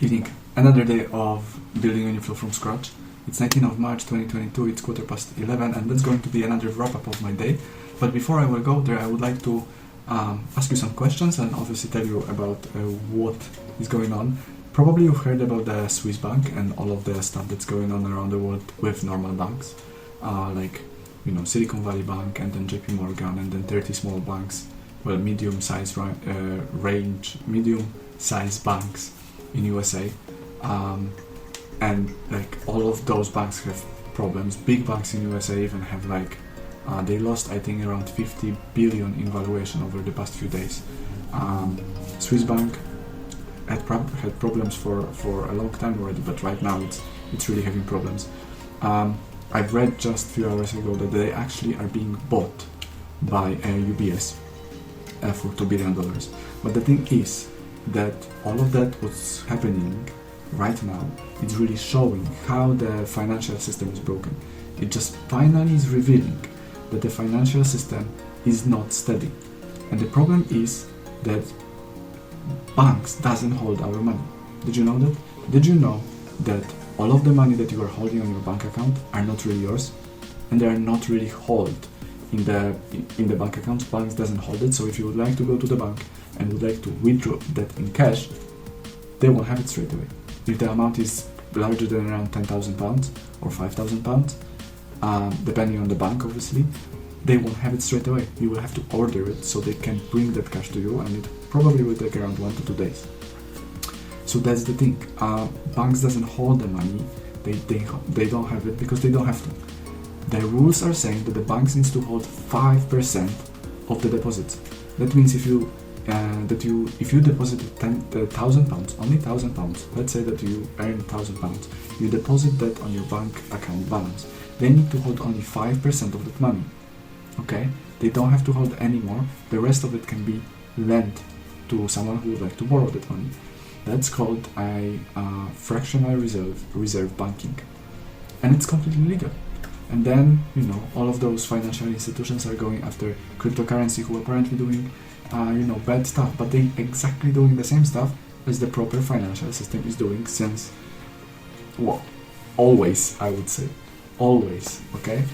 Evening. Another day of building Uniflow from scratch. It's 19th of March 2022, it's 11:15, and that's going to be another wrap-up of my day. But before I will go there, I would like to ask you some questions and obviously tell you about what is going on. Probably you've heard about the Swiss bank and all of the stuff that's going on around the world with normal banks, like Silicon Valley Bank and then JP Morgan and then 30 small banks, well, medium-sized banks in USA, and like all of those banks have problems. Big banks in USA even have they lost I think around 50 billion in valuation over the past few days. Swiss bank had problems for a long time already, but right now it's really having problems. I've read just a few hours ago that they actually are being bought by UBS for $2 billion. But the thing is that all of that what's happening right now is really showing how the financial system is broken. It just finally is revealing that the financial system is not steady. And the problem is that banks doesn't hold our money. Did you know that? Did you know that all of the money that you are holding on your bank account are not really yours? And they are not really held in the bank account. Banks doesn't hold it, so if you would like to go to the bank and would like to withdraw that in cash, they won't have it straight away. If the amount is larger than around £10,000 or £5,000, depending on the bank obviously, they won't have it straight away. You will have to order it so they can bring that cash to you, and it probably will take around 1 to 2 days. So that's the thing. Banks doesn't hold the money. They don't have it because they don't have to. The rules are saying that the banks needs to hold 5% of the deposits. That means if you deposited £1,000, only £1,000, let's say that you earn £1,000, you deposit that on your bank account balance. They need to hold only 5% of that money. Okay? They don't have to hold any more. The rest of it can be lent to someone who would like to borrow that money. That's called a fractional reserve banking, and it's completely legal. And then all of those financial institutions are going after cryptocurrency, who are apparently doing bad stuff, but they exactly doing the same stuff as the proper financial system is doing since always, I would say, always. Okay,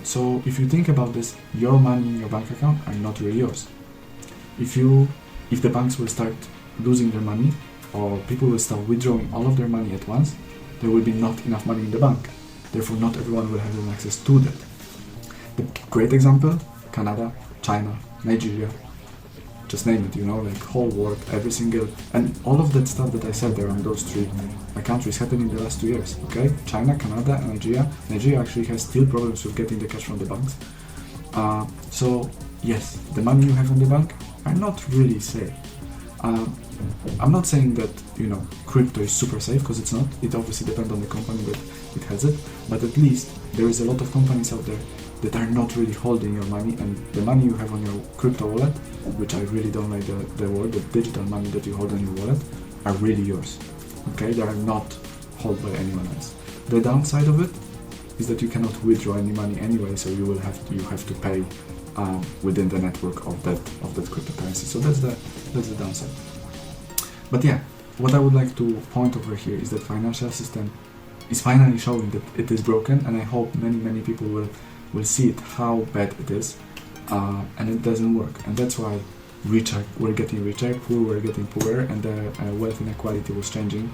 so if you think about this, your money in your bank account are not really yours. If the banks will start losing their money, or people will start withdrawing all of their money at once, there will be not enough money in the bank. Therefore, not everyone will have access to that. The great example: Canada, China, Nigeria, just name it, like whole world, every single, and all of that stuff that I said around those three countries happened in the last 2 years. Okay, China, Canada, and Nigeria. Nigeria actually has still problems with getting the cash from the banks. So yes, the money you have in the bank are not really safe. I'm not saying that crypto is super safe, because it's not. It obviously depends on the company that it has it, but at least there is a lot of companies out there that are not really holding your money, and the money you have on your crypto wallet, which I really don't like the word, the digital money that you hold on your wallet, are really yours. Okay, they are not held by anyone else. The downside of it is that you cannot withdraw any money anyway, so you have to pay within the network of that cryptocurrency. So that's the downside. But yeah, what I would like to point over here is that financial system is finally showing that it is broken, and I hope many people will see it, how bad it is, and it doesn't work. And that's why rich were getting richer, poor were getting poorer, and the wealth inequality was changing,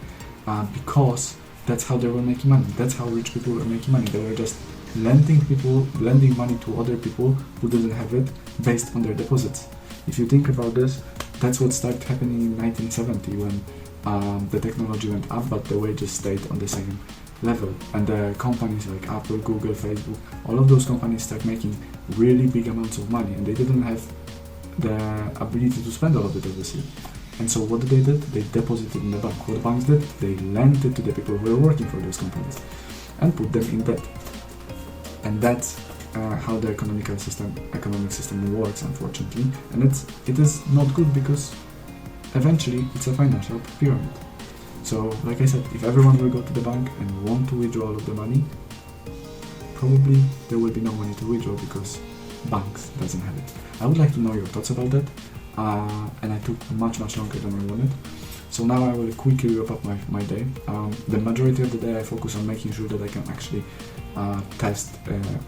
because that's how they were making money. That's how rich people were making money. They were just lending money to other people who didn't have it based on their deposits. If you think about this, that's what started happening in 1970 when the technology went up, but the wages stayed on the same level. And the companies like Apple, Google, Facebook, all of those companies start making really big amounts of money, and they didn't have the ability to spend all of it, obviously. And so what did? They deposited in the bank. What the banks did? They lent it to the people who were working for those companies and put them in debt. And that's how the economic system works, unfortunately. And it is not good, because eventually it's a financial pyramid. So, like I said, if everyone will go to the bank and want to withdraw all of the money, probably there will be no money to withdraw because banks doesn't have it. I would like to know your thoughts about that, and I took much longer than I wanted. So now I will quickly wrap up my day. The majority of the day I focus on making sure that I can actually test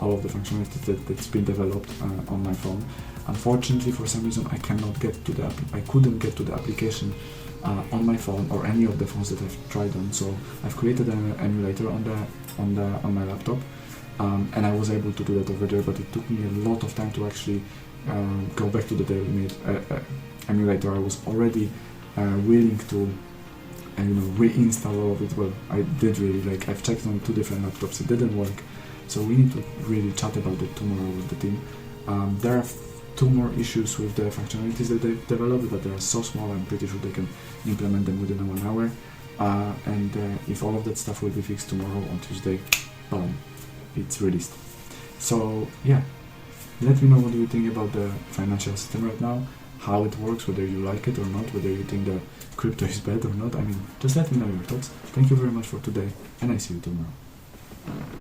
all of the functionalities that's been developed on my phone. Unfortunately, for some reason, I couldn't get to the application on my phone or any of the phones that I've tried on. So I've created an emulator on my laptop, and I was able to do that over there. But it took me a lot of time to actually go back to the daily emulator. I was already willing to reinstall all of it. Well, I did really, like, I've checked on 2 different laptops, it didn't work, so we need to really chat about it tomorrow with the team. There are 2 more issues with the functionalities that they've developed, but they are so small, I'm pretty sure they can implement them within 1 hour, and if all of that stuff will be fixed tomorrow on Tuesday, boom, it's released. So yeah, let me know what you think about the financial system right now, how it works, whether you like it or not, whether you think the crypto is bad or not. I mean, just let me know your thoughts. Thank you very much for today, and I see you tomorrow.